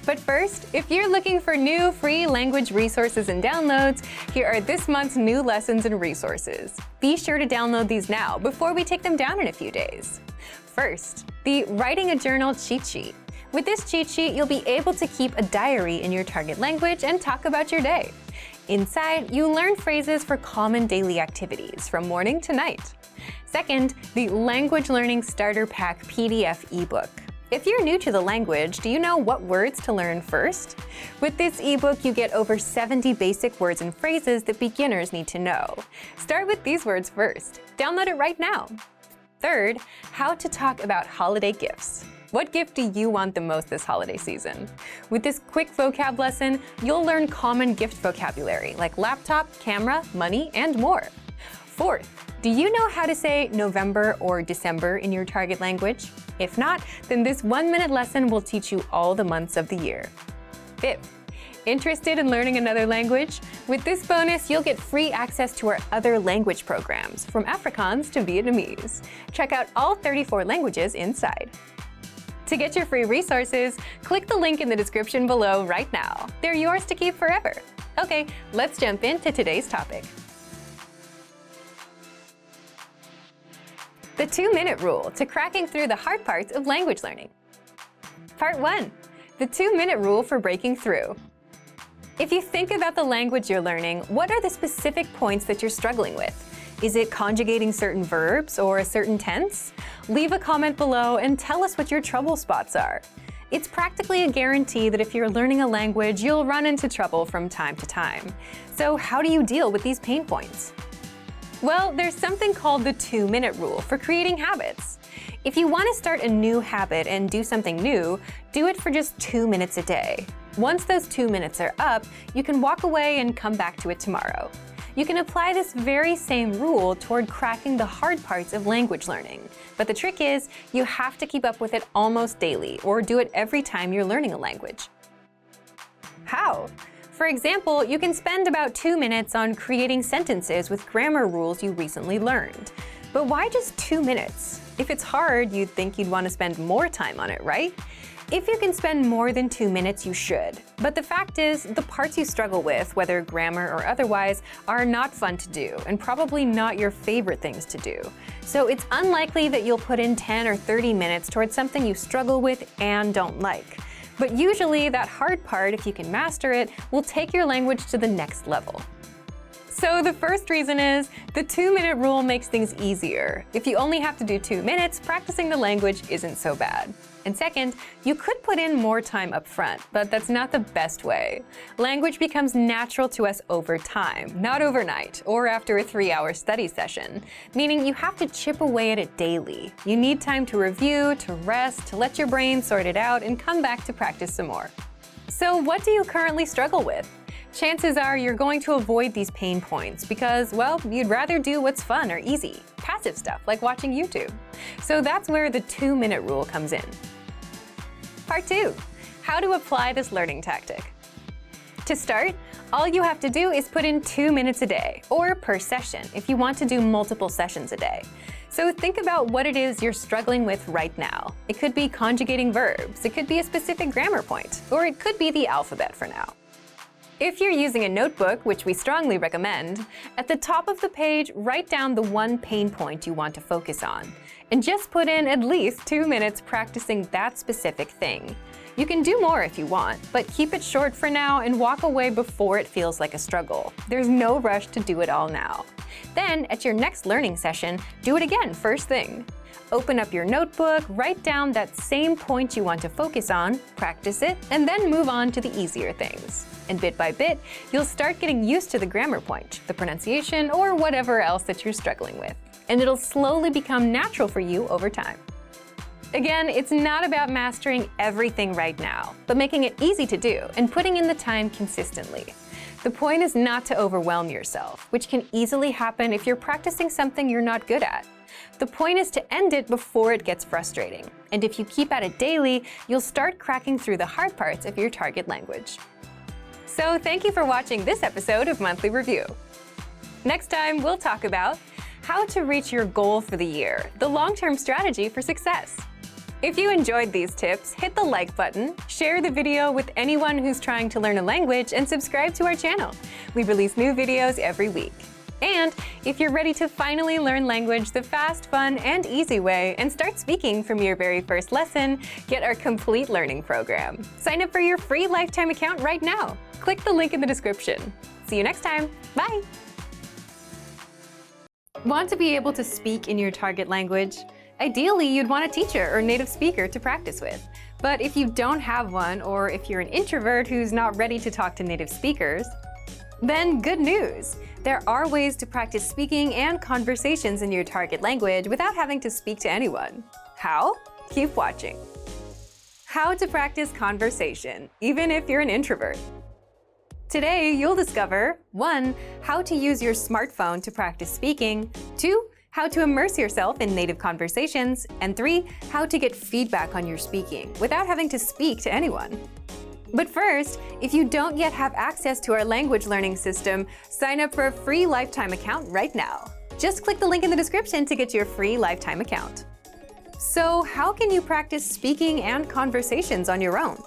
But first, if you're looking for new free language resources and downloads, here are this month's new lessons and resources. Be sure to download these now before we take them down in a few days. First, the Writing a Journal cheat sheet. With this cheat sheet, you'll be able to keep a diary in your target language and talk about your day. Inside, you learn phrases for common daily activities from morning to night. Second, the Language Learning Starter Pack PDF ebook. If you're new to the language, do you know what words to learn first? With this ebook, you get over 70 basic words and phrases that beginners need to know. Start with these words first. Download it right now. Third, how to talk about holiday gifts. What gift do you want the most this holiday season? With this quick vocab lesson, you'll learn common gift vocabulary like laptop, camera, money, and more. Fourth, do you know how to say November or December in your target language? If not, then this 1-minute lesson will teach you all the months of the year. Fifth, interested in learning another language? With this bonus, you'll get free access to our other language programs, from Afrikaans to Vietnamese. Check out all 34 languages inside. To get your free resources, click the link in the description below right now. They're yours to keep forever. Okay, let's jump into today's topic. The 2-minute rule to cracking through the hard parts of language learning. Part 1. The 2-minute rule for breaking through. If you think about the language you're learning, what are the specific points that you're struggling with? Is it conjugating certain verbs or a certain tense? Leave a comment below and tell us what your trouble spots are. It's practically a guarantee that if you're learning a language, you'll run into trouble from time to time. So how do you deal with these pain points? Well, there's something called the 2-minute rule for creating habits. If you want to start a new habit and do something new, do it for just 2 minutes a day. Once those 2 minutes are up, you can walk away and come back to it tomorrow. You can apply this very same rule toward cracking the hard parts of language learning. But the trick is, you have to keep up with it almost daily, or do it every time you're learning a language. How? For example, you can spend about 2 minutes on creating sentences with grammar rules you recently learned. But why just 2 minutes? If it's hard, you'd think you'd want to spend more time on it, right? If you can spend more than 2 minutes, you should. But the fact is, the parts you struggle with, whether grammar or otherwise, are not fun to do and probably not your favorite things to do. So it's unlikely that you'll put in 10 or 30 minutes towards something you struggle with and don't like. But usually that hard part, if you can master it, will take your language to the next level. So the first reason is, the 2-minute rule makes things easier. If you only have to do 2 minutes, practicing the language isn't so bad. And second, you could put in more time up front, but that's not the best way. Language becomes natural to us over time, not overnight or after a 3-hour study session, meaning you have to chip away at it daily. You need time to review, to rest, to let your brain sort it out, and come back to practice some more. So what do you currently struggle with? Chances are you're going to avoid these pain points because, well, you'd rather do what's fun or easy, passive stuff like watching YouTube. So that's where the 2-minute rule comes in. Part 2. How to apply this learning tactic. To start, all you have to do is put in 2 minutes a day, or per session if you want to do multiple sessions a day. So think about what it is you're struggling with right now. It could be conjugating verbs, it could be a specific grammar point, or it could be the alphabet for now. If you're using a notebook, which we strongly recommend, at the top of the page, write down the one pain point you want to focus on, and just put in at least 2 minutes practicing that specific thing. You can do more if you want, but keep it short for now and walk away before it feels like a struggle. There's no rush to do it all now. Then, at your next learning session, do it again first thing. Open up your notebook, write down that same point you want to focus on, practice it, and then move on to the easier things. And bit by bit, you'll start getting used to the grammar point, the pronunciation, or whatever else that you're struggling with. And it'll slowly become natural for you over time. Again, it's not about mastering everything right now, but making it easy to do and putting in the time consistently. The point is not to overwhelm yourself, which can easily happen if you're practicing something you're not good at. The point is to end it before it gets frustrating. And if you keep at it daily, you'll start cracking through the hard parts of your target language. So thank you for watching this episode of Monthly Review. Next time, we'll talk about how to reach your goal for the year, the long-term strategy for success. If you enjoyed these tips, hit the like button, share the video with anyone who's trying to learn a language, and subscribe to our channel. We release new videos every week. And if you're ready to finally learn language the fast, fun, and easy way and start speaking from your very first lesson, get our complete learning program. Sign up for your free lifetime account right now. Click the link in the description. See you next time. Bye! Want to be able to speak in your target language? Ideally, you'd want a teacher or native speaker to practice with. But if you don't have one, or if you're an introvert who's not ready to talk to native speakers, then good news! There are ways to practice speaking and conversations in your target language without having to speak to anyone. How? Keep watching. How to practice conversation, even if you're an introvert. Today, you'll discover 1. How to use your smartphone to practice speaking, 2. How to immerse yourself in native conversations, and 3. How to get feedback on your speaking without having to speak to anyone. But first, if you don't yet have access to our language learning system, sign up for a free lifetime account right now. Just click the link in the description to get your free lifetime account. So how can you practice speaking and conversations on your own?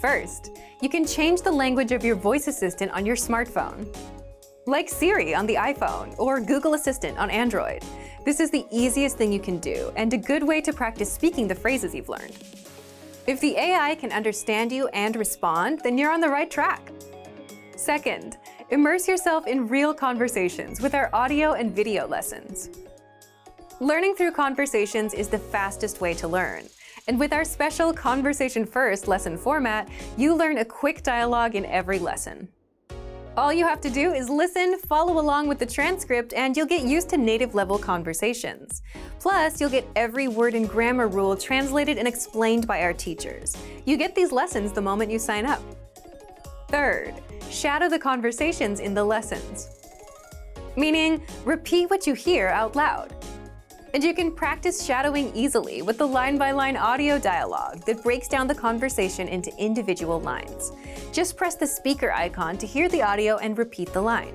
First, you can change the language of your voice assistant on your smartphone, like Siri on the iPhone or Google Assistant on Android. This is the easiest thing you can do and a good way to practice speaking the phrases you've learned. If the AI can understand you and respond, then you're on the right track. Second, immerse yourself in real conversations with our audio and video lessons. Learning through conversations is the fastest way to learn. And with our special Conversation First lesson format, you learn a quick dialogue in every lesson. All you have to do is listen, follow along with the transcript, and you'll get used to native-level conversations. Plus, you'll get every word and grammar rule translated and explained by our teachers. You get these lessons the moment you sign up. Third, shadow the conversations in the lessons. meaning repeat what you hear out loud. And you can practice shadowing easily with the line-by-line audio dialogue that breaks down the conversation into individual lines. Just press the speaker icon to hear the audio and repeat the line.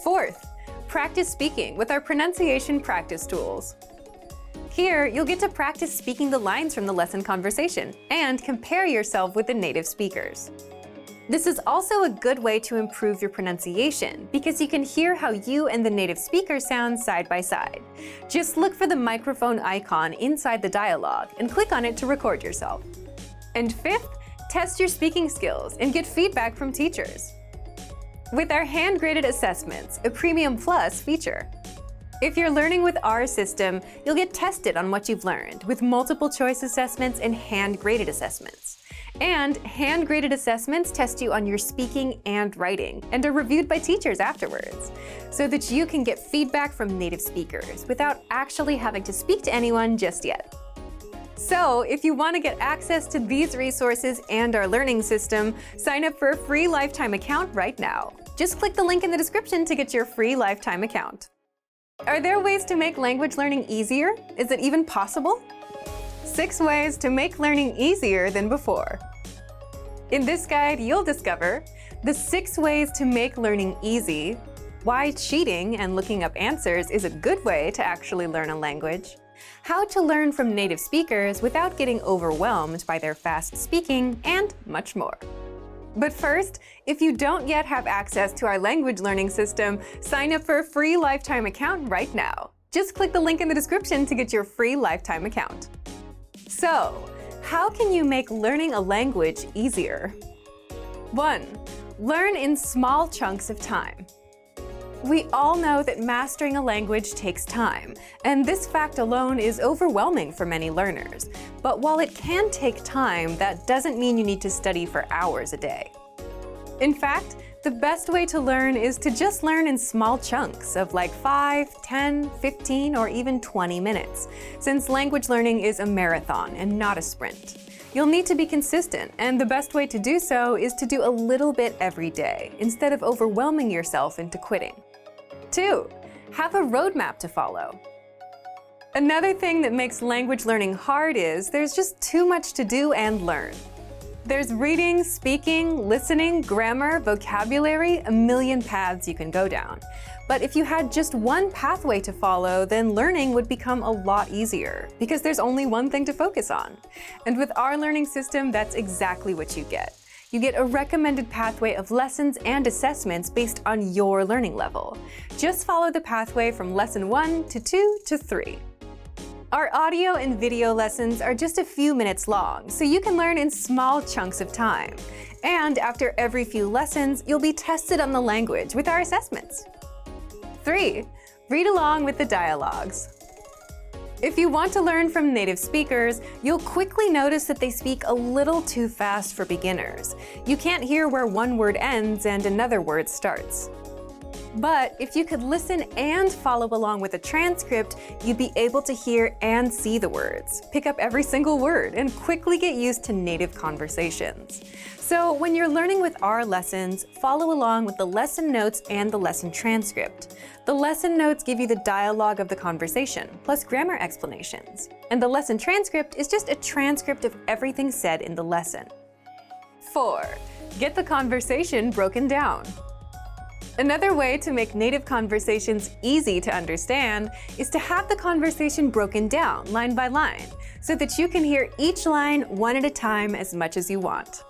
Fourth, practice speaking with our pronunciation practice tools. Here, you'll get to practice speaking the lines from the lesson conversation and compare yourself with the native speakers. This is also a good way to improve your pronunciation because you can hear how you and the native speaker sound side by side. Just look for the microphone icon inside the dialogue and click on it to record yourself. And fifth, test your speaking skills and get feedback from teachers with our hand-graded assessments, a Premium Plus feature. If you're learning with our system, you'll get tested on what you've learned with multiple choice assessments and hand-graded assessments. And hand-graded assessments test you on your speaking and writing and are reviewed by teachers afterwards, so that you can get feedback from native speakers without actually having to speak to anyone just yet. So, if you want to get access to these resources and our learning system, sign up for a free lifetime account right now. Just click the link in the description to get your free lifetime account. Are there ways to make language learning easier? Is it even possible? 6 ways to make learning easier than before. In this guide, you'll discover the 6 ways to make learning easy, why cheating and looking up answers is a good way to actually learn a language, how to learn from native speakers without getting overwhelmed by their fast speaking, and much more. But first, if you don't yet have access to our language learning system, sign up for a free lifetime account right now. Just click the link in the description to get your free lifetime account. So, how can you make learning a language easier? 1. Learn in small chunks of time. We all know that mastering a language takes time, and this fact alone is overwhelming for many learners. But while it can take time, that doesn't mean you need to study for hours a day. In fact, the best way to learn is to just learn in small chunks of like 5, 10, 15, or even 20 minutes, since language learning is a marathon and not a sprint. You'll need to be consistent, and the best way to do so is to do a little bit every day, instead of overwhelming yourself into quitting. 2. Have a roadmap to follow. Another thing that makes language learning hard is there's just too much to do and learn. There's reading, speaking, listening, grammar, vocabulary, a million paths you can go down. But if you had just one pathway to follow, then learning would become a lot easier, because there's only one thing to focus on. And with our learning system, that's exactly what you get. You get a recommended pathway of lessons and assessments based on your learning level. Just follow the pathway from lesson 1 to 2 to 3. Our audio and video lessons are just a few minutes long, so you can learn in small chunks of time. And after every few lessons, you'll be tested on the language with our assessments. 3. Read along with the dialogues. If you want to learn from native speakers, you'll quickly notice that they speak a little too fast for beginners. You can't hear where one word ends and another word starts. But if you could listen and follow along with a transcript, you'd be able to hear and see the words, pick up every single word, and quickly get used to native conversations. So when you're learning with our lessons, follow along with the lesson notes and the lesson transcript. The lesson notes give you the dialogue of the conversation, plus grammar explanations. And the lesson transcript is just a transcript of everything said in the lesson. 4. Get the conversation broken down. Another way to make native conversations easy to understand is to have the conversation broken down line by line, so that you can hear each line one at a time as much as you want.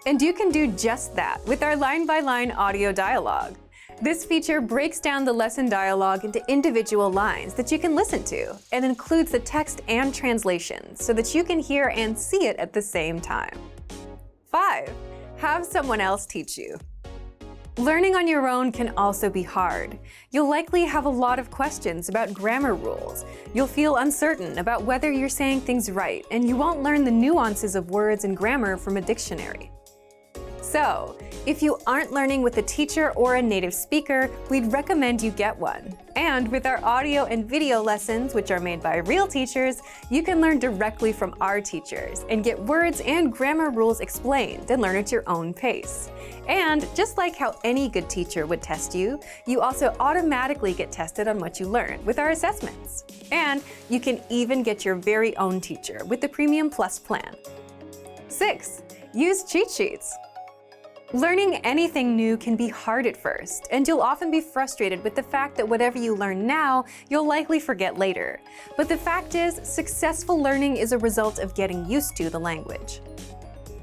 And you can do just that with our line-by-line audio dialogue. This feature breaks down the lesson dialogue into individual lines that you can listen to, and includes the text and translations so that you can hear and see it at the same time. 5. Have someone else teach you. Learning on your own can also be hard. You'll likely have a lot of questions about grammar rules. You'll feel uncertain about whether you're saying things right, and you won't learn the nuances of words and grammar from a dictionary. So, if you aren't learning with a teacher or a native speaker, we'd recommend you get one. And with our audio and video lessons, which are made by real teachers, you can learn directly from our teachers and get words and grammar rules explained and learn at your own pace. And just like how any good teacher would test you, you also automatically get tested on what you learn with our assessments. And you can even get your very own teacher with the Premium Plus plan. 6. Use cheat sheets. Learning anything new can be hard at first, and you'll often be frustrated with the fact that whatever you learn now, you'll likely forget later. But the fact is, successful learning is a result of getting used to the language.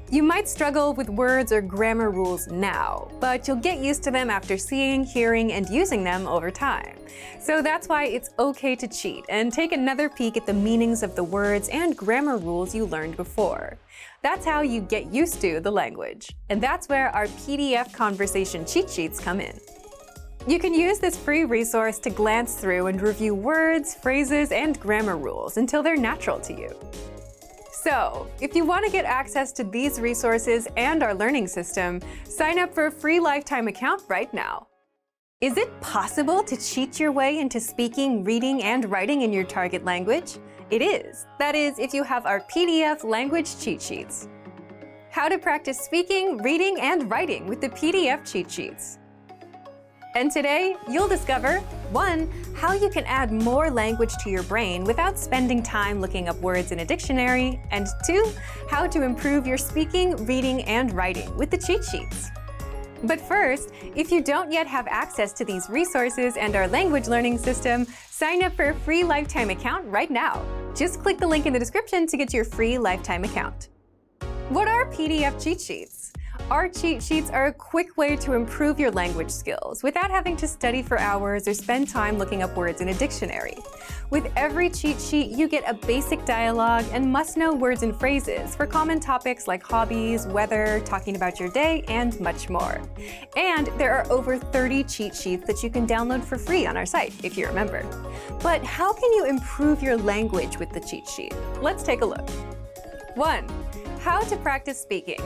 You might struggle with words or grammar rules now, but you'll get used to them after seeing, hearing, and using them over time. So that's why it's okay to cheat and take another peek at the meanings of the words and grammar rules you learned before. That's how you get used to the language. And that's where our PDF conversation cheat sheets come in. You can use this free resource to glance through and review words, phrases, and grammar rules until they're natural to you. So, if you want to get access to these resources and our learning system, sign up for a free lifetime account right now. Is it possible to cheat your way into speaking, reading, and writing in your target language? It is. That is, if you have our PDF language cheat sheets. How to practice speaking, reading, and writing with the PDF cheat sheets. And today, you'll discover 1. How you can add more language to your brain without spending time looking up words in a dictionary, and 2. How to improve your speaking, reading, and writing with the cheat sheets. But first, if you don't yet have access to these resources and our language learning system, sign up for a free lifetime account right now. Just click the link in the description to get your free lifetime account. What are PDF cheat sheets? Our cheat sheets are a quick way to improve your language skills without having to study for hours or spend time looking up words in a dictionary. With every cheat sheet, you get a basic dialogue and must-know words and phrases for common topics like hobbies, weather, talking about your day, and much more. And there are over 30 cheat sheets that you can download for free on our site, if you remember. But how can you improve your language with the cheat sheet? Let's take a look. 1. How to practice speaking.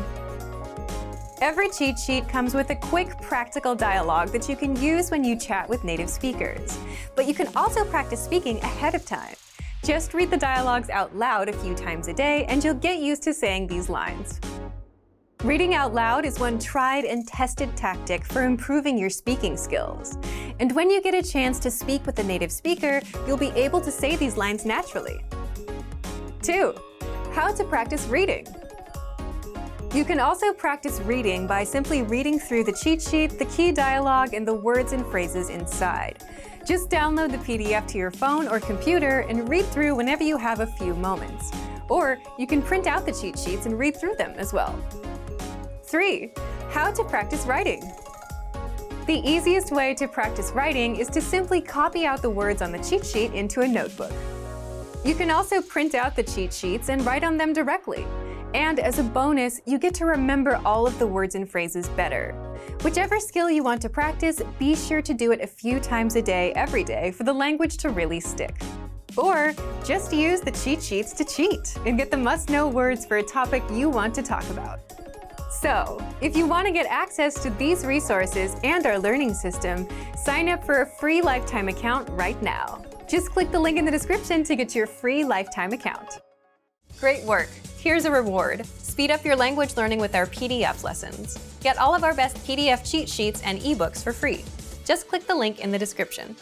Every cheat sheet comes with a quick, practical dialogue that you can use when you chat with native speakers. But you can also practice speaking ahead of time. Just read the dialogues out loud a few times a day, and you'll get used to saying these lines. Reading out loud is one tried and tested tactic for improving your speaking skills. And when you get a chance to speak with a native speaker, you'll be able to say these lines naturally. 2. How to practice reading. You can also practice reading by simply reading through the cheat sheet, the key dialogue, and the words and phrases inside. Just download the PDF to your phone or computer and read through whenever you have a few moments. Or you can print out the cheat sheets and read through them as well. 3. How to practice writing. The easiest way to practice writing is to simply copy out the words on the cheat sheet into a notebook. You can also print out the cheat sheets and write on them directly. And as a bonus, you get to remember all of the words and phrases better. Whichever skill you want to practice, be sure to do it a few times a day, every day, for the language to really stick. Or just use the cheat sheets to cheat and get the must-know words for a topic you want to talk about. So, if you want to get access to these resources and our learning system, sign up for a free lifetime account right now. Just click the link in the description to get your free lifetime account. Great work! Here's a reward. Speed up your language learning with our PDF lessons. Get all of our best PDF cheat sheets and ebooks for free. Just click the link in the description.